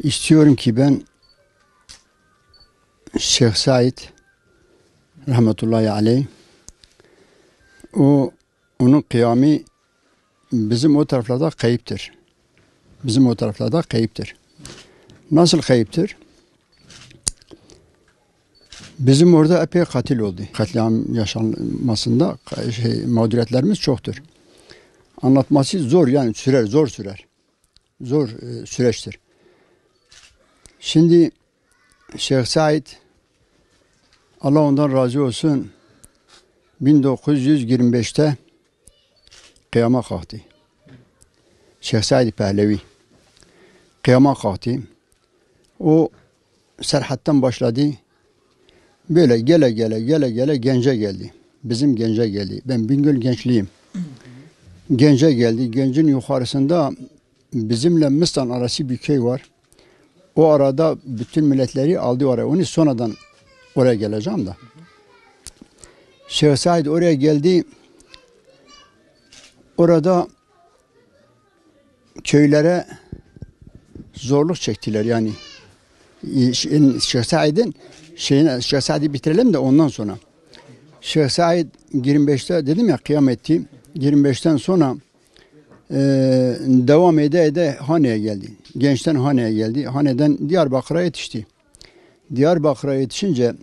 İstiyorum ki ben Şeyh Said rahmetullahi aleyh onun kıyamı bizim o taraflarda kayıptır. Bizim o taraflarda kayıptır. Nasıl kayıptır? Bizim orada epey katil oldu. Katliam yaşanmasında mağduriyetlerimiz çoktur. Anlatması zor, yani zor sürer. Zor süreçtir. Şimdi Şeyh Said, Allah ondan razı olsun, 1925'te kıyama kalktı. Şeyh Said Pehlevi kıyama kalktı. O Serhat'tan başladı. Böyle gele Gence geldi. Bizim Gence geldi. Ben Bingöl gençliyim. Gence geldi. Gencin yukarısında bizimle Mıstan arası bir köy var. O arada bütün milletleri aldı oraya. Onu sonradan oraya geleceğim de. Şeyh Said oraya geldi. Orada köylere zorluk çektiler yani. Şeyh Said'i bitirelim de ondan sonra. Şeyh Said 25'te dedim ya kıyam etti. 25'ten sonra devam ede Hane'ye geldi. Gençten Hane'ye geldi. Hane'den Diyarbakır'a yetişti. Diyarbakır'a yetişince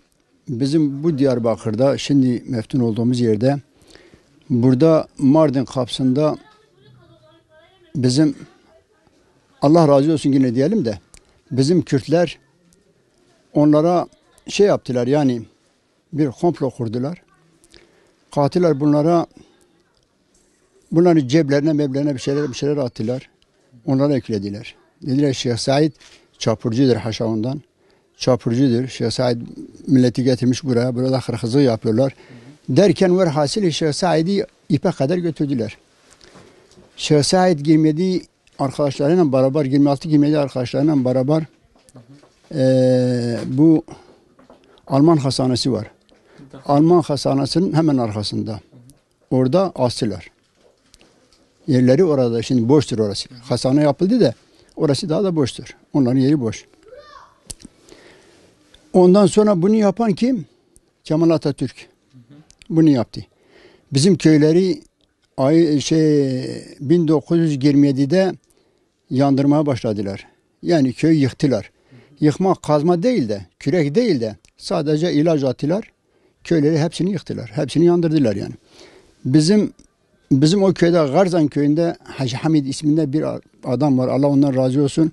bizim bu Diyarbakır'da şimdi meftun olduğumuz yerde burada Mardin kapsında bizim Allah razı olsun yine diyelim de bizim Kürtler onlara şey yaptılar yani bir komplo kurdular. Katiller bunları ceplerine bir şeyler attılar. Onlara eklediler. Dediler Şeyh Said çapurcudur haşa ondan. Çapurcudur. Şeyh Said milleti getirmiş buraya. Burada hırhızlık yapıyorlar. Derken var hasili Şeyh Said'i ipe kadar götürdüler. Şeyh Said 27 arkadaşlarıyla beraber 26-27 arkadaşlarıyla beraber bu Alman hastanesi var. Alman hastanesinin hemen arkasında. Orada astılar. Yerleri orada. Şimdi boştur orası. Hastane yapıldı da orası daha da boştur. Onların yeri boş. Ondan sonra bunu yapan kim? Kemal Atatürk. Bunu yaptı. Bizim köyleri 1927'de yandırmaya başladılar. Yani köyü yıktılar. Yıkmak kazma değil de, kürek değil de sadece ilaç attılar. Köyleri hepsini yıktılar. Hepsini yandırdılar yani. Bizim o köyde Garzan köyünde Hacı Hamid isminde bir adam var. Allah ondan razı olsun.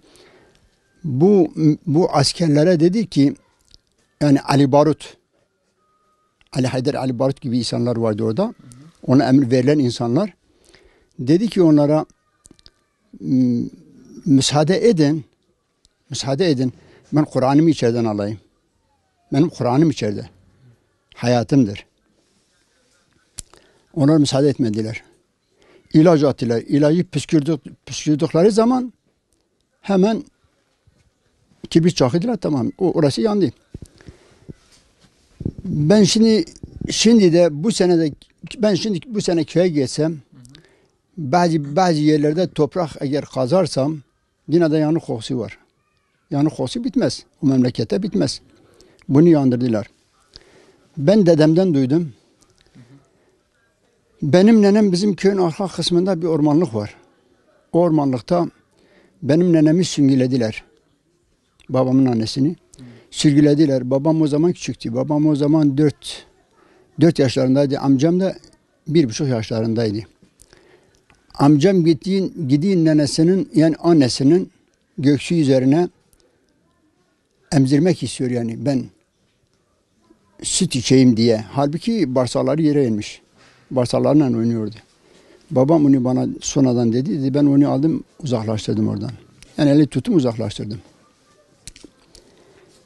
Bu askerlere dedi ki yani Ali Barut, Ali Haydar Ali Barut gibi insanlar vardı orada. Ona emir verilen insanlar. Dedi ki onlara müsaade edin. Ben Kur'an'ımı içeriden alayım. Benim Kur'an'ım içeride. Hayatımdır. Onlar müsaade etmediler. İlaç attılar. İlacı püskürdükleri zaman hemen kibrit çakıdılar, tamam. Orası yandı. Ben şimdi de bu sene köye geçsem bazı yerlerde toprak eğer kazarsam yine de yanık kokusu var. Yanık kokusu bitmez. O memlekette bitmez. Bunu yandırdılar. Ben dedemden duydum. Benim nenem bizim köyün arka kısmında bir ormanlık var. O ormanlıkta benim nenemi sürgülediler. Babamın annesini. Sürgülediler. Babam o zaman küçüktü. Babam o zaman 4 yaşlarındaydı. Amcam da 1,5 yaşlarındaydı. Amcam gittiğin nenesinin yani annesinin göğsü üzerine emzirmek istiyor yani ben süt içeyim diye. Halbuki bağırsakları yere inmiş. Bağırsaklarla oynuyordu. Babam onu bana sonradan dedi. Ben onu aldım, uzaklaştırdım oradan. Yani eli tutum uzaklaştırdım.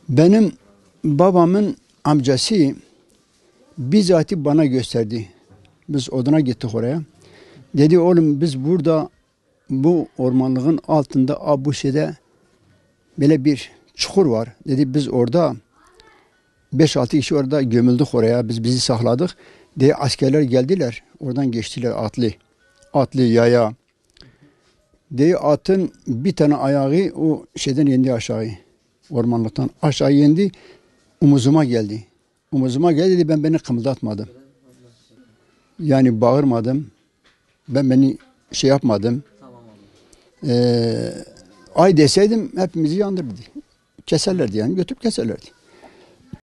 Benim babamın amcası bizzati bana gösterdi. Biz oduna gittik oraya. Dedi oğlum biz burada bu ormanlığın altında bu şeyde böyle bir çukur var. Dedi biz orada 5-6 kişi orada gömüldük oraya. Bizi sakladık. Diye askerler geldiler. Oradan geçtiler atlı yaya. Diye atın bir tane ayağı o şeyden indi aşağı. Ormanlıktan aşağı indi. Omuzuma geldi. Omuzuma geldi dedi, ben beni kımıldatmadım. Yani bağırmadım. Ben beni şey yapmadım. Ay deseydim hepimizi yandırırdı. Keserlerdi yani, götürüp keserlerdi.